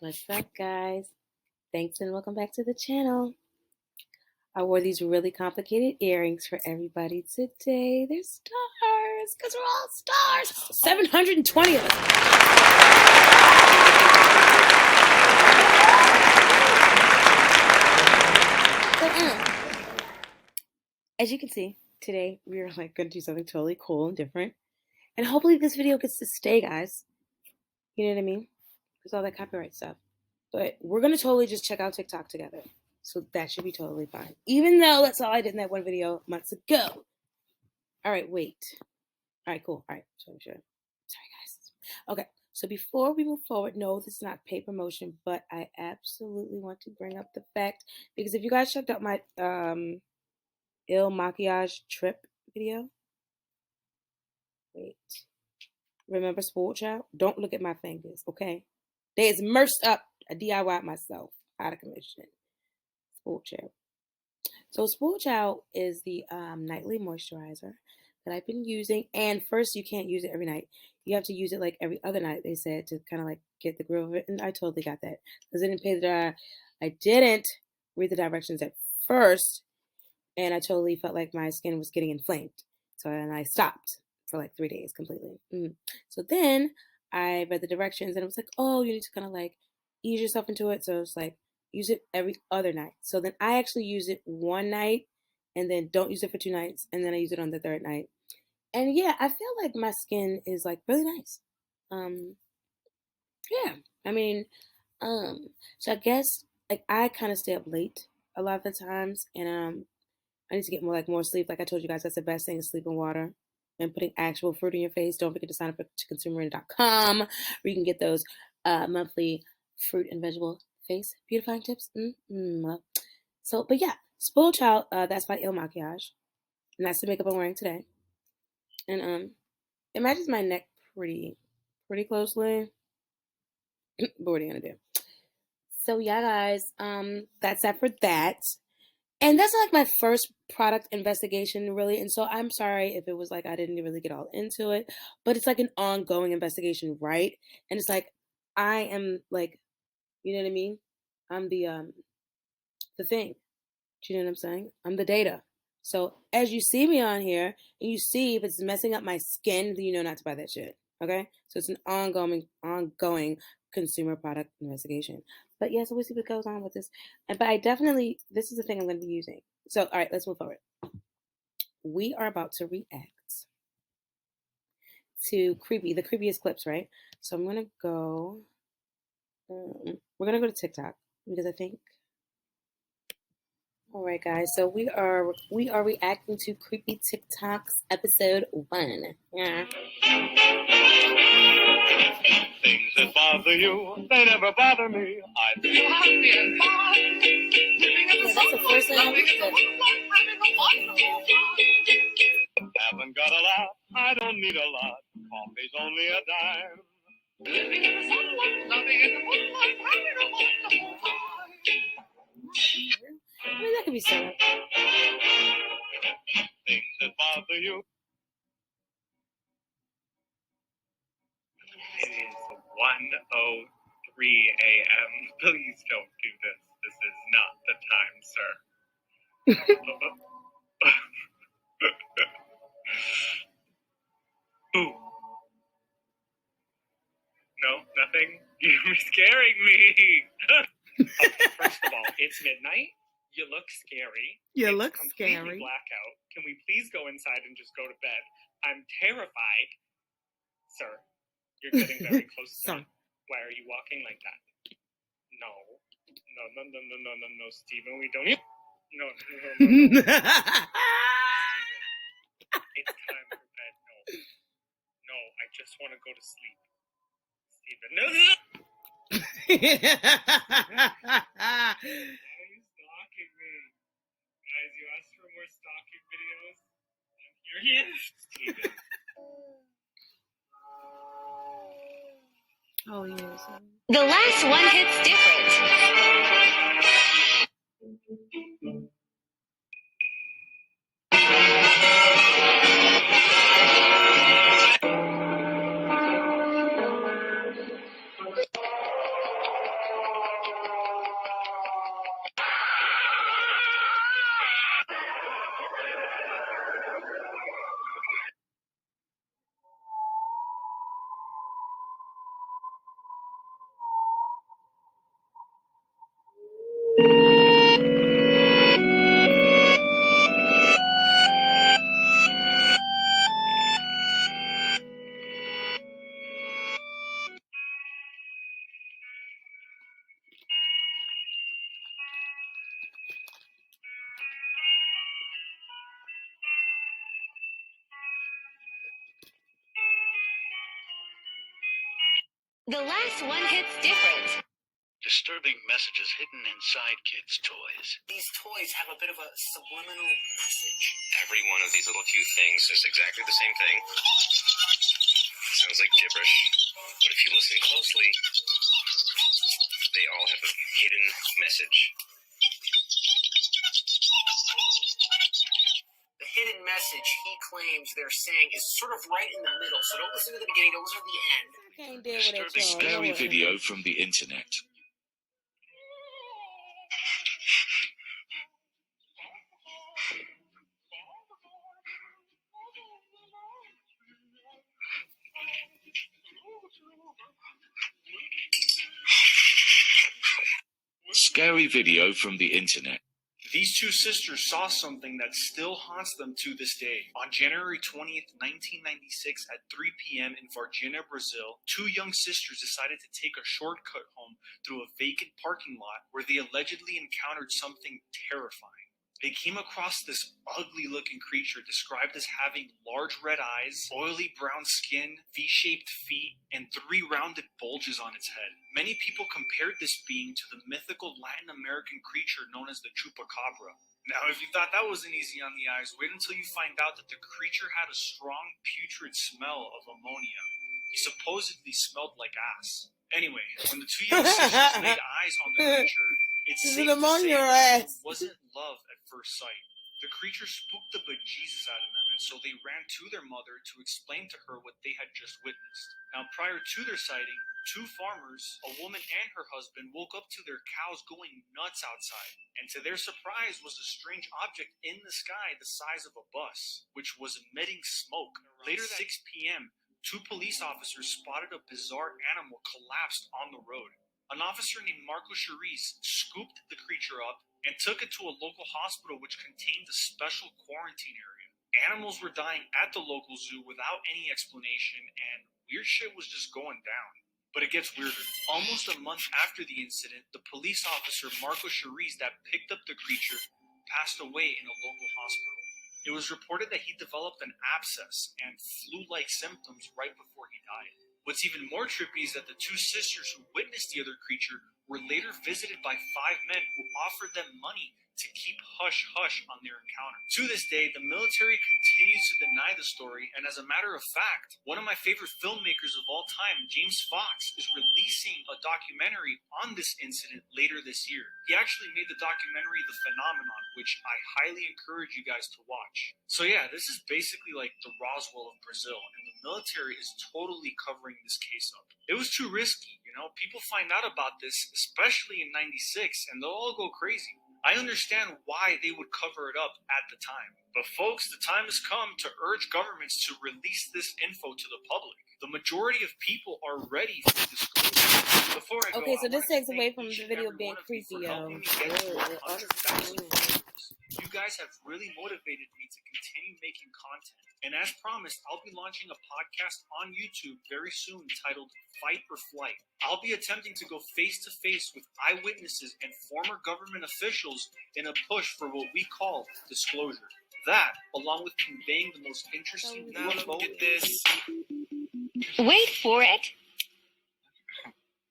What's up, guys? Thanks and welcome back to the channel. I wore these really complicated earrings for everybody today. They're stars, because we're all stars. 720 of us. So, as you can see, today we're going to do something totally cool and different. And hopefully this video gets to stay, guys. You know what I mean? There's all that copyright stuff. But we're going to totally just check out TikTok together. So that should be totally fine. Even though that's all I did in that one video months ago. All right, wait. All right, cool. All right, so sure. Sorry, guys. Okay, so before we move forward, no, this is not paid promotion, but I absolutely want to bring up the fact, because if you guys checked out my Il Maquillage trip video, wait. Remember Spoiled Child? Don't look at my fingers, okay? They is mersed up. I DIY'd myself out of commission. Spoiled Child. So Spoiled Child is the nightly moisturizer that I've been using. And first, you can't use it every night. You have to use it like every other night, they said, to kind of like get the groove of it. And I totally got that. Because I didn't read the directions at first. And I totally felt like my skin was getting inflamed. So then I stopped for like 3 days completely. So then I read the directions and it was like, oh, you need to kind of like ease yourself into it. So it's like, use it every other night. So then I actually use it one night and then don't use it for 2 nights. And then I use it on the 3rd night. And yeah, I feel like my skin is like really nice. Yeah, I mean, so I guess like I kind of stay up late a lot of the times, and I need to get more sleep. Like I told you guys, that's the best thing is sleeping water and putting actual fruit in your face. Don't forget to sign up to consumer.com where you can get those monthly fruit and vegetable face beautifying tips. So, but yeah, Spoiled Child, that's by Il Maquillage, and that's the makeup I'm wearing today. And it matches my neck pretty closely. But what are you gonna do? So yeah, guys, that's that for that. And that's like my first product investigation, really. And so I'm sorry if it was like I didn't really get all into it, but it's like an ongoing investigation, right? And it's like I am like, you know what I mean? I'm the thing. Do you know what I'm saying? I'm the data. So as you see me on here and you see if it's messing up my skin, then you know not to buy that shit. Okay? So it's an ongoing consumer product investigation. But yeah, so we'll see what goes on with this. But this is the thing I'm going to be using. So, all right, let's move forward. We are about to react to the creepiest clips, right? So I'm going to go, we're going to go to TikTok because I think, all right, guys. So we are reacting to Creepy TikToks episode 1. Yeah. Things that bother you, they never bother me. I feel happy and fine. Yeah, that's the first thing I looked Haven't got a lot, I don't need a lot. Coffee's only a dime. Living in the sunlight, loving in the moonlight, having a wonderful time. I mean, that could be sad. Things that bother you. It is 1:03 a.m. Please don't do this. This is not the time, sir. Ooh. No, nothing. You're scaring me. Okay, first of all, it's midnight. You look scary. You It's look completely scary. Blackout. Can we please go inside and just go to bed? I'm terrified. Sir, you're getting very close to me. Why are you walking like that? No, Steven. We don't. No. Steven. It's time for bed. No, I just want to go to sleep. Steven. No. Why are you stalking me? Guys, you asked for more stalking videos. And here he is. Steven. Oh, yes. The last one hits different. The last one hits different. Disturbing messages hidden inside kids' toys. These toys have a bit of a subliminal message. Every one of these little cute things is exactly the same thing. Sounds like gibberish, but if you listen closely, they all have a hidden message. The hidden message he claims they're saying is sort of right in the middle, so don't listen to the beginning, don't listen to the end. I can't deal with it, y'all. Scary video from the internet. Scary video from the internet. These two sisters saw something that still haunts them to this day. On January 20th, 1996 at 3 p.m. in Varginha, Brazil, two young sisters decided to take a shortcut home through a vacant parking lot where they allegedly encountered something terrifying. They came across this ugly-looking creature described as having large red eyes, oily brown skin, V-shaped feet, and 3 rounded bulges on its head. Many people compared this being to the mythical Latin American creature known as the chupacabra. Now, if you thought that wasn't easy on the eyes, wait until you find out that the creature had a strong, putrid smell of ammonia. He supposedly smelled like ass. Anyway, when the two young sisters laid eyes on the creature, it's This safe is to say ammonia that ass. it wasn't love at first sight. The creature spooked the bejesus out of them, and so they ran to their mother to explain to her what they had just witnessed. Now, prior to their sighting, two farmers, a woman and her husband, woke up to their cows going nuts outside, and to their surprise was a strange object in the sky the size of a bus, which was emitting smoke. Later at 6 p.m., two police officers spotted a bizarre animal collapsed on the road. An officer named Marco Cheriz scooped the creature up and took it to a local hospital which contained a special quarantine area. Animals were dying at the local zoo without any explanation, and weird shit was just going down. But it gets weirder. Almost a month after the incident, the police officer Marco Cheriz that picked up the creature passed away in a local hospital. It was reported that he developed an abscess and flu-like symptoms right before he died. What's even more trippy is that the two sisters who witnessed the other creature were later visited by 5 men who offered them money to keep hush-hush on their encounter. To this day, the military continues to deny the story, and as a matter of fact, one of my favorite filmmakers of all time, James Fox, is releasing a documentary on this incident later this year. He actually made the documentary The Phenomenon, which I highly encourage you guys to watch. So yeah, this is basically like the Roswell of Brazil, and the military is totally covering this case up. It was too risky, you know? People find out about this, especially in 96, and they'll all go crazy. I understand why they would cover it up at the time. But folks, the time has come to urge governments to release this info to the public. The majority of people are ready for disclosure. Before I go, Okay, so I this wanna takes thank away from each the and video every being one of you creepy, for yo. helping me get to 100,000 followers. You guys have really motivated me to continue making content. And as promised, I'll be launching a podcast on YouTube very soon titled Fight or Flight. I'll be attempting to go face to face with eyewitnesses and former government officials in a push for what we call disclosure. That, along with conveying the most interesting UFO. Look at this. Wait for it.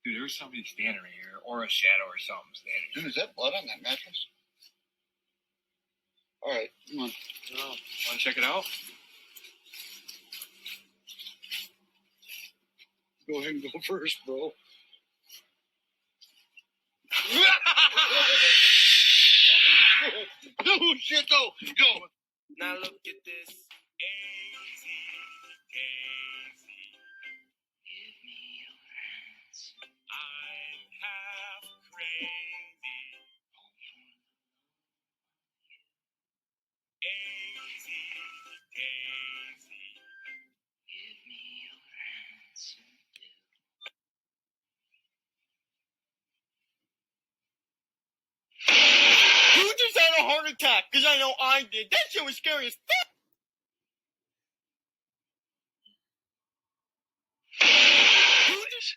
Dude, there was somebody standing right here, or a shadow or something standing. Dude, is that blood on that mattress? All right, come on. Want to check it out? Go ahead and go first, bro. No shit, go. Now look at this. Who just had a heart attack? Because I know I did. That shit was scary as fuck.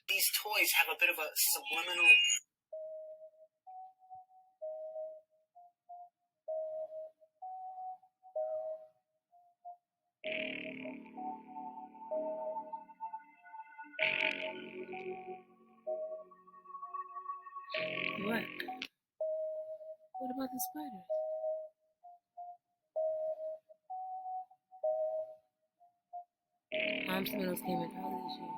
These toys have a bit of a subliminal. What? What about the spiders? Someone else came in early this year.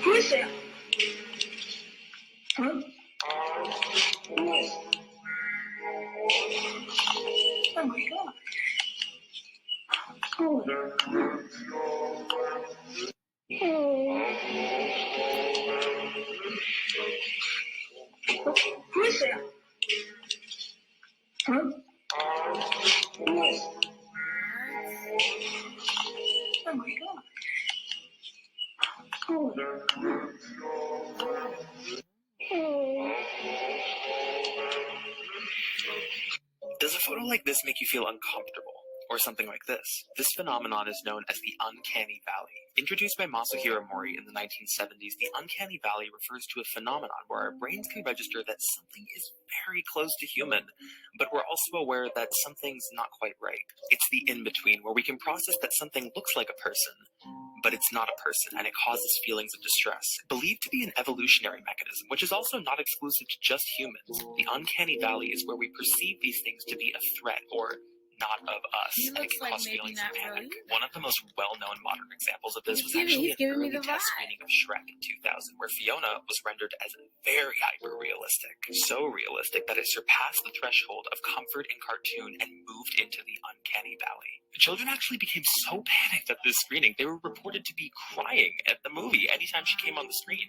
Who is there? Huh? Who is? Oh my god. Oh. Who is there? Huh? Who is? Oh my god. Oh. Does a photo like this make you feel uncomfortable? Or something like this? This phenomenon is known as the uncanny valley. Introduced by Masahiro Mori in the 1970s, the uncanny valley refers to a phenomenon where our brains can register that something is very close to human, but we're also aware that something's not quite right. It's the in-between, where we can process that something looks like a person, but it's not a person, and it causes feelings of distress. Believed to be an evolutionary mechanism, which is also not exclusive to just humans, the uncanny valley is where we perceive these things to be a threat or not of us, and it can cause feelings of panic. Really. One of the most well-known modern examples of this was actually an early test screening of Shrek in 2000, where Fiona was rendered as very hyper-realistic. So realistic that it surpassed the threshold of comfort in cartoon and moved into the uncanny valley. The children actually became so panicked at this screening, they were reported to be crying at the movie anytime she came on the screen.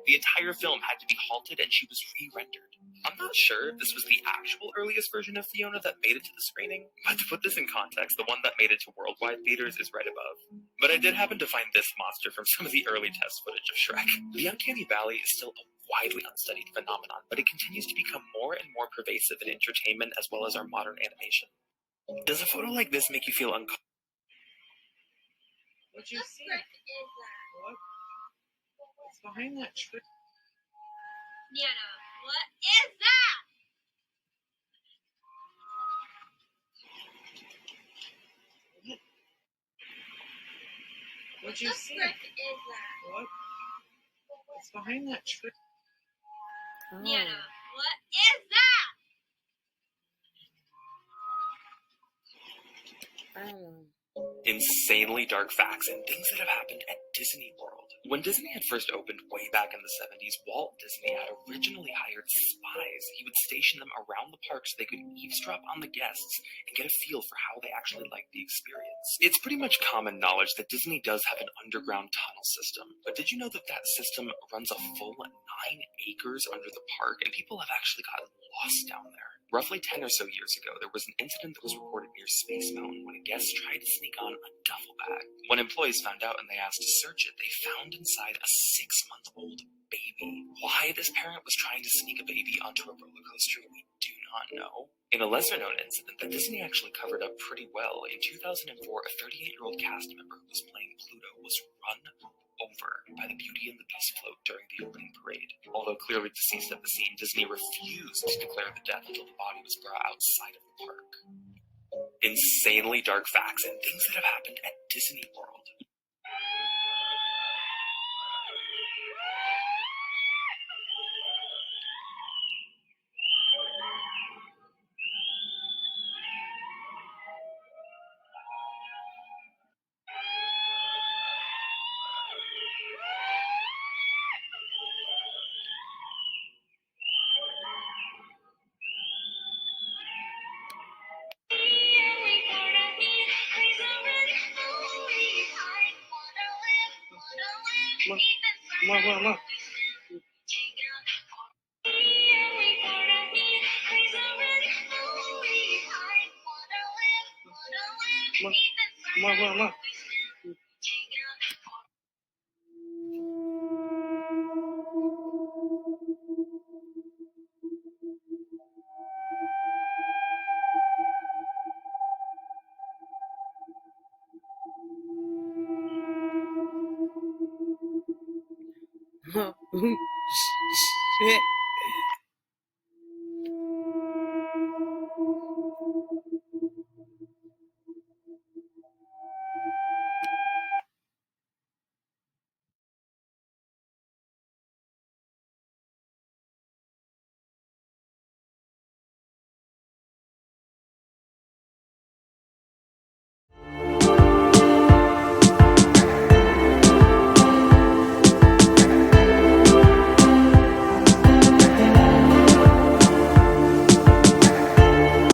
The entire film had to be halted and she was re-rendered. I'm not sure if this was the actual earliest version of Fiona that made it to the screening, but to put this in context, the one that made it to worldwide theaters is right above. But I did happen to find this monster from some of the early test footage of Shrek. The uncanny valley is still a widely unstudied phenomenon, but it continues to become more and more pervasive in entertainment as well as our modern animation. Does a photo like this make you feel uncomfortable? What you see? What? What's behind that tree? Nana, what is that? What you see? Is that? What? What's behind that tree? Nana, what is that? Insanely dark facts and things that have happened at Disney World. When Disney had first opened way back in the 70s, Walt Disney had originally hired spies. He would station them around the park so they could eavesdrop on the guests and get a feel for how they actually liked the experience. It's pretty much common knowledge that Disney does have an underground tunnel system, but did you know that that system runs a full 9 acres under the park, and people have actually gotten lost down there? Roughly 10 or so years ago, there was an incident that was reported near Space Mountain when a guest tried to sneak on a duffel bag. When employees found out and they asked to search it, they found inside a 6-month-old baby. Why this parent was trying to sneak a baby onto a roller coaster, we do not know. In a lesser-known incident that Disney actually covered up pretty well, in 2004, a 38-year-old cast member who was playing Pluto was run over by the Beauty and the Beast float during the opening parade. Although clearly deceased at the scene, Disney refused to declare the death until the body was brought outside of the park. Insanely dark facts and things that have happened at Disney World. Ma. Ma. Shit.